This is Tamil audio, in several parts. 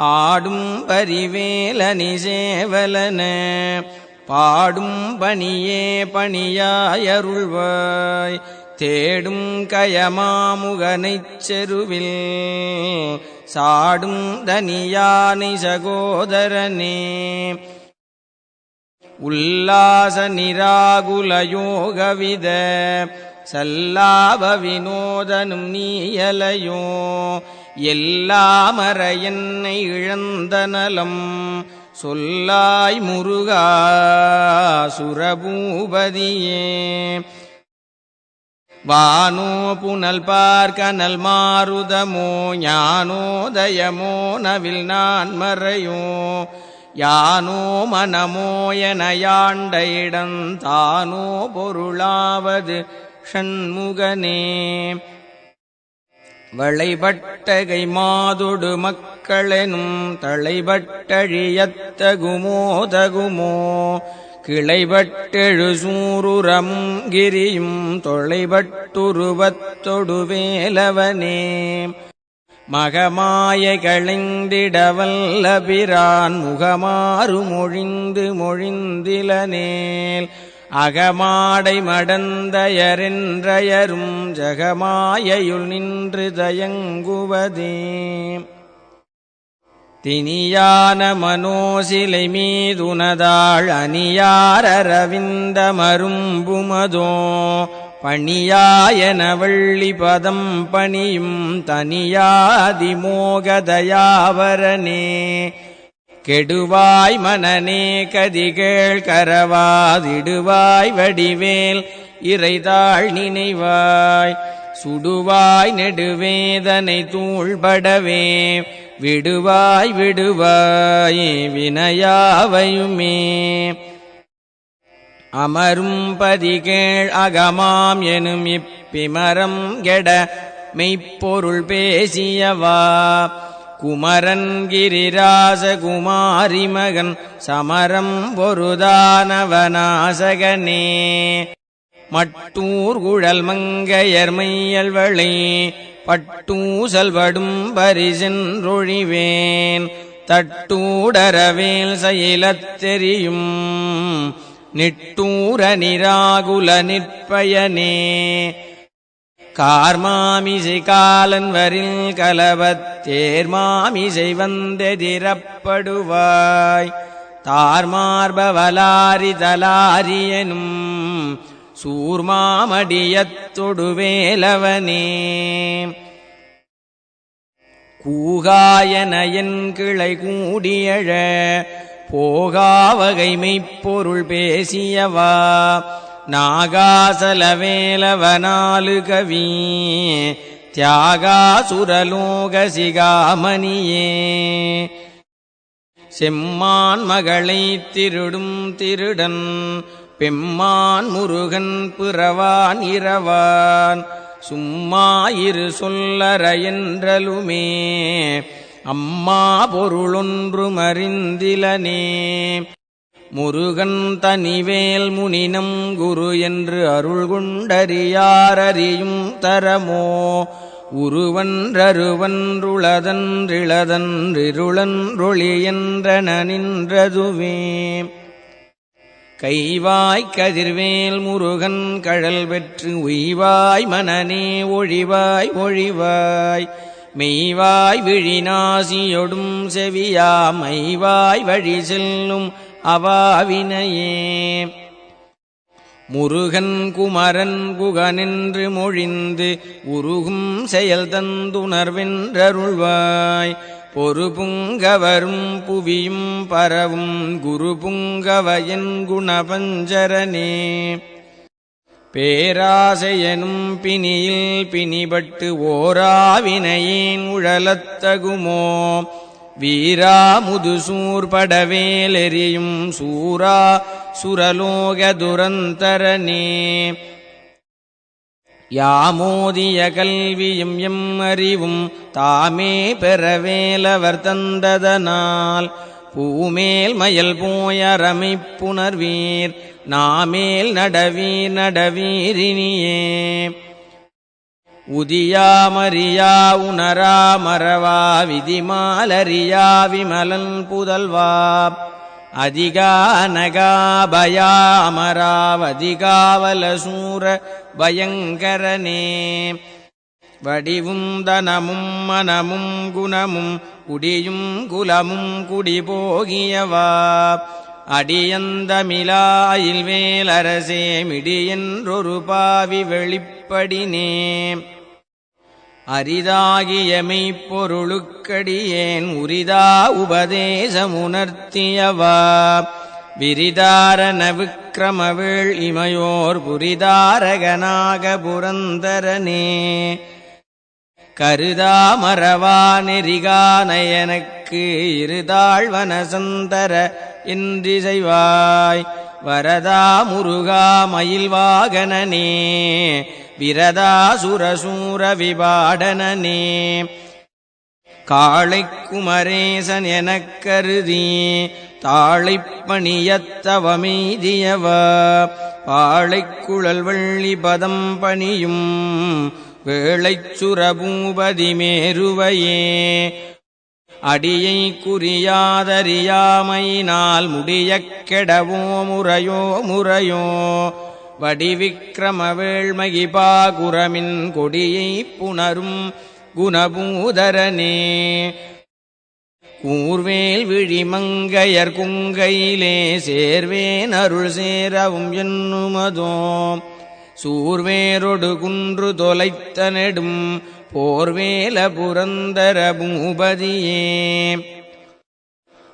ஆடும் பரிவேலனி சேவலன பாடும் பணியே பணியாயருள்வாய் தேடும் கயமாமுகனைச் செருவில் சாடும் தனியானை சகோதரனே உல்லாச நிராகுல யோகவித சல்லாப வினோதனும் நீயலையோ எல்லாமற என்னை இழந்த நலம் சொல்லாய் முருகா சுரபூபதியே வானோ புனல் பார்க்கனல் மாருதமோ ஞானோதயமோ நவில் நான் மறையோ யானோ மனமோ என யாண்ட இடந்தானோ பொருளாவது ஷண்முகனே வளைபட்டகை மாதொடு மக்களெனும் தளைபட்டழியத்தகுமோ தகுமோ கிளைபட்டெழு சூருரமும் கிரியும் தொளைபட்டுருவத்தொடு வேலவனே மகமாய களைந்திடவல்ல பிரான் முகமாறு மொழிந்து மொழிந்திலனேல் அகமாடை மடந்தயரென்றயரும் ஜகமாயையுள் நின்று தயங்குவதே தினியான மனோசிலை மீதுனதாள் அணியாரரவிந்த மரும்புமதோ பணியாயன வள்ளி பதம் பணியும் தனியாதிமோகதயாவரனே கெடுவாய் மனநே கதிகேள் கரவாதிடுவாய் வடிவேல் இறைதாள் நினைவாய் சுடுவாய் நெடுவேதனை தூள்படவே விடுவாய் விடுவாய் வினையாவையுமே அமரும் பதிகேள் அகமாம் எனும் இப்பிமரம் கெட மெய்ப்பொருள் பேசியவா குமரன் கிரிராச குமாரி மகன் சமரம் பொருதானவனாசகனே மட்டூர் குழல் மங்கையர் மையல்வளை பட்டூசல்வடும் பரிசென்றொழிவேன் தட்டூடரவேல் செயலத் தெரியும் நிட்டூர நிராகுல நிற்பயனே கார்மாமிசை காலன் வரில் கலவத் தேர்மாமிசை வந்தெதிரப்படுவாய் தார்மார்பவலாரி தலாரியனும் சூர்மாமடியத்தொடு வேலவனே கூகாயன என் கிளை கூடியழ போகாவகை மெய்ப்பொருள் பேசியவா நாகாசலவேலவனாலு கவி தியாகாசுரலோக சிகாமணியே செம்மான் மகளை திருடும் திருடன் பெம்மான் முருகன் பிறவான் இரவான் சும்மாயிரு சொல்லற என்றலுமே அம்மா பொருளொன்று மறிந்திலனே முருகன் தனிவேல் முனினம் குரு என்று அருள் கொண்டறியாரறியும் தரமோ உருவன்றருவன்றுளதன்றிளதன்றிருளன்றொளி என்றன நின்றதுவே கைவாய் கதிர்வேல் முருகன் கழல் பெற்று உய்வாய் மனநே ஒழிவாய் ஒழிவாய் மெய்வாய் விழிநாசியொடும் செவியா மைவாய் வழி செல்லும் அவாவினையே முருகன் குமரன் குகனென்று மொழிந்து உருகும் செயல் தந்துணர்வென்றருள்வாய் பொறுபுங்கவரும் புவியும் பரவும் குரு புங்கவயன் குணபஞ்சரனே பேராசையனும் பிணியில் பிணிபட்டு ஓராவினையேன் உழலத்தகுமோ வீரா முதுசூர்படவேலெறியும் சூரா சுரலோக துரந்தரனே யாமோதிய கல்வியும் எம் அறிவும் தாமே பெறவேலவர் தந்ததனால் பூமேல் மயல் போயரமைப்புணர்வீர் நாமேல் நடவீர் நடவீரினியே உதியாமறியா உணரா மறவா விதிமாலறியா விமலன் புதல்வா அதிகா நகாபயா அமராவதிகாவலசூர பயங்கரனே வடிவும் தனமும் மனமும் குணமும் குடியும் குலமும் குடிபோகியவா அடியந்தமிழாயில் வேலரசே மிடியென்றொரு பாவி வெளிப்படினே அரிதாகிய மெய்ப்பொருளுக்கடியேன் உரிதா உபதேசமுணர்த்தியவா விரிதாரண விக்கிரமவேள் இமையோர் புரிதாரகனாக புரந்தரனே கருதா மறவா நெறிகானயனக்கு இருதாழ்வனசந்தர என்றிசைவாய் வரதா முருகா மயில்வாகனனே விரதா சுரசூர விபாடனனே காளைக் குமரேசன் எனக் கருதி தாளைப்பணியத்தவமெய்தியவா பாளைக் குழல் வள்ளி பதம் பணியும் வேளைச் சுரபூபதி மேருவையே அடியை குறியாதறியாமையினால் முடியக் கெடவோ முறையோ முறையோ வடிவிக்கிரம வேள்மகிபா குரமின் கொடியைப் புணரும் குணபூதரனே கூர்வேல் விழிமங்கையர் குங்கையிலே சேர்வேன் அருள் சேரவும் என்னுமதோ சூர்வேரொடு குன்று தொலைத்த நெடும் போர்வேல புரந்தர பூபதியே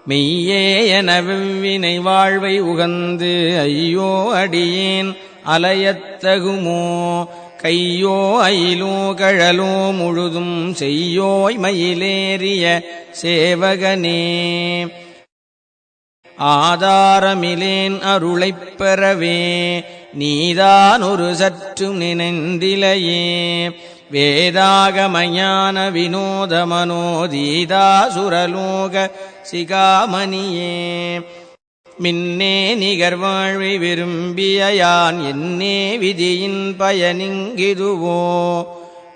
மெய்யே என வெவ்வினை வாழ்வை உகந்து ஐயோ அடியேன் அலையத்தகுமோ கையோ அயிலோ கழலோ முழுதும் செய்யோய் மயிலேறிய சேவகனே ஆதாரமிலேன் அருளைப் பெறவே நீதான் ஒரு சற்றும் நினைந்திலையே வேதாகமஞான வினோத மனோதீதா சுரலோக சிகாமணியே மின்னே நிகர்வாழ்வை விரும்பிய யான் என்னே விதியின் பயனிங்கிதுவோ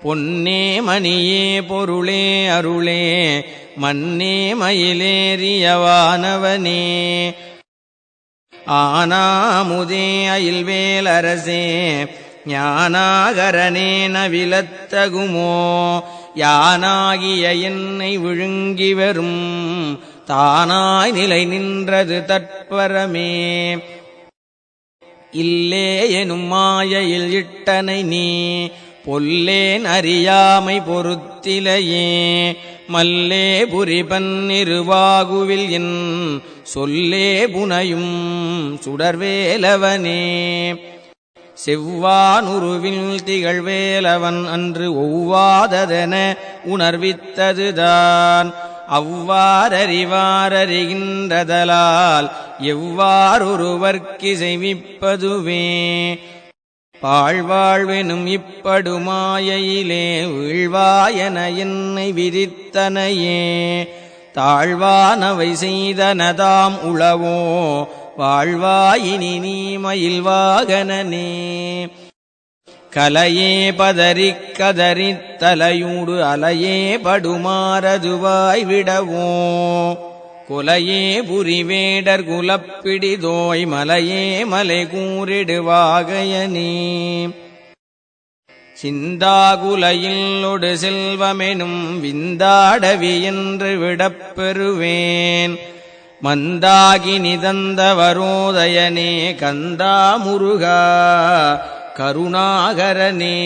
பொன்னே மணியே பொருளே அருளே மன்னே மயிலேறியவானவனே ஆனாமுதே அயில்வேலரசே ஞானாகரனே நவிலத்தகுமோ யானாகிய என்னை விழுங்கி வரும் தானாய் நிலை நின்றது தற்பரமே இல்லே எனும் மாயையில் இட்டனை நீ பொல்லேன் அறியாமை பொறுத்திலையே மல்லே புரிபன்னிருவாகுவில் என் சொல்லே புனையும் சுடர்வேலவனே செவ்வானுருவில் திகழ்வேலவன் அன்று ஒவ்வாததென உணர்வித்ததுதான் அவ்வாறறிவாரறிகின்றதலால் எவ்வாறொருவர்க்கு செய்விப்பதுவே பாழ்வாழ்வெனும் இப்படுமாயையிலே வீழ்வாயன என்னை விதித்தனையே தாழ்வானவை செய்தனதாம் உளவோ வாழ்வாயினி நீ மயில்வாகனனே கலையே பதறிக் கதறித் தலையூடு அலையே படுமாறதுவாய் விடவோ குலையே புரிவேடர் குலப்பிடிதோய் மலையே மலை கூறிடுவாகையனே சிந்தாகுலையில்லொடு செல்வமெனும் விந்தாடவி என்று விடப்பெறுவேன் மந்தாகி நிதந்தவரோதயனே கந்தா முருகா கருணாகரனே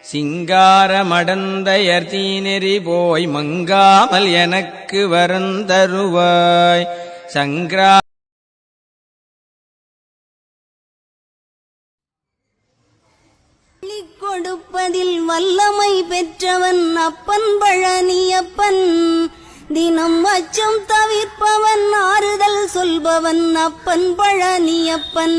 சிங்காரமடந்தையர் தீநெறி போய் மங்காமல் எனக்கு வரந்தருவாய் சங்கரா கொடுப்பதில் வல்லமை பெற்றவன் அப்பன் பழனியப்பன் தினம் அச்சம் தவிர்ப்பவன் ஆறுதல் சொல்பவன் அப்பன் பழனியப்பன்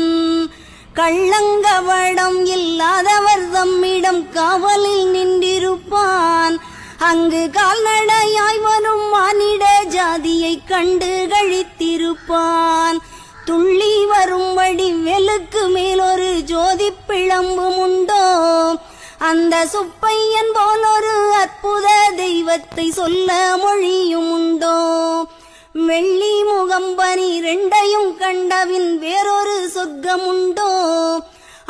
கள்ளங்கவடம் இல்லாதவர் தம்மிடம் காவலில் நின்றிருப்பான் அங்கு கால்நடையாய் வரும் மானிட ஜாதியை கண்டு கழித்திருப்பான் துள்ளி வரும்படி வெளுக்கு மேலொரு ஜோதி பிளம்பும் உண்டோ அந்த சுப்பையன் போல் ஒரு அற்புத தெய்வத்தை சொல்ல மொழியும் உண்டோ? வெள்ளி முகம் 12 கண்டவின் வேறொரு சொர்க்கமுண்டோ?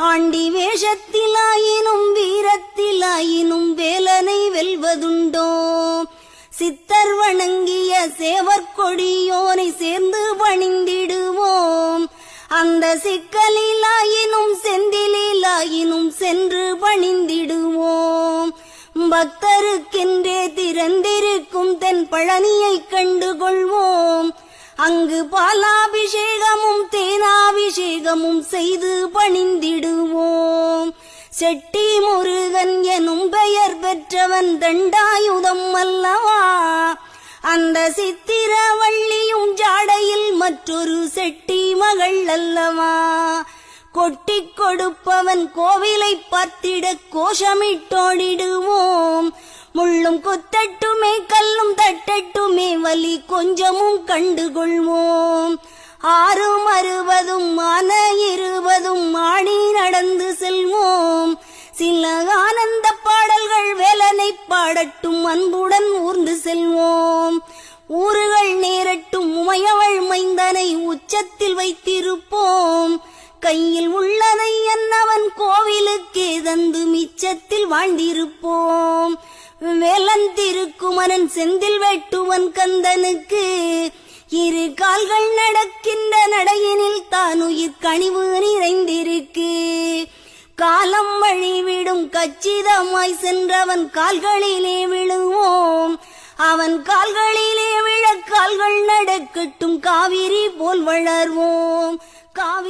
ஆண்டி வேஷத்திலாயினும் வீரத்திலாயினும் வேலனை வெல்வதுண்டோ? சித்தர் வணங்கிய சேவற்கொடியோனை சேர்ந்து பணிந்திடுவோம். அந்த சிக்கலிலாயினும் செந்திலாயினும் சென்று பணிந்திடுவோம். பக்தருக்கென்றே திறந்திருக்கும் தென் பழனியை கண்டுகொள்வோம். அங்கு பாலாபிஷேகமும் தேனாபிஷேகமும் செய்து பணிந்திடுவோம். செட்டி முருகன் எனும் பெயர் பெற்றவன் தண்டாயுதம் அல்லவா? அந்த சித்திரவள்ளியும் ஜாடையில் மற்றொரு செட்டி மகள் அல்லவா? கொட்டிக் கொடுப்பவன் கோவிலை பார்த்திட கோஷமிட்டோடிடுவோம். முள்ளும் குத்தட்டுமே கல்லும் தட்டட்டுமே வலி கொஞ்சமும் கண்டுகொள்வோம். 6 60 ஆன 20 ஆடி நடந்து செல்வோம். சில ஆனந்த பாடல்கள் வேலனை பாடட்டும் அன்புடன் ஊர்ந்து செல்வோம். ஊறுகள் நேரட்டும் உமையவள் மைந்தனை உச்சத்தில் வைத்திருப்போம். கையில் உள்ளதை அன்னவன் கோவிலுக்கே தந்து மிச்சத்தில் வாழ்ந்திருப்போம். வேலன் திருக்குமரன் செந்தில் வெட்டுவன் கந்தனுக்கு 2 கால்கள் நடக்கின்ற நடையினில் தானுயிர் கனிவு நிறைந்திருக்கு. காலம் வழிவிடும் கச்சிதமாய் சென்றவன் கால்களிலே விழுவோம். அவன் கால்களிலே விழ கால்கள் நடக்கட்டும் காவிரி போல் வளர்வோம். காவிரி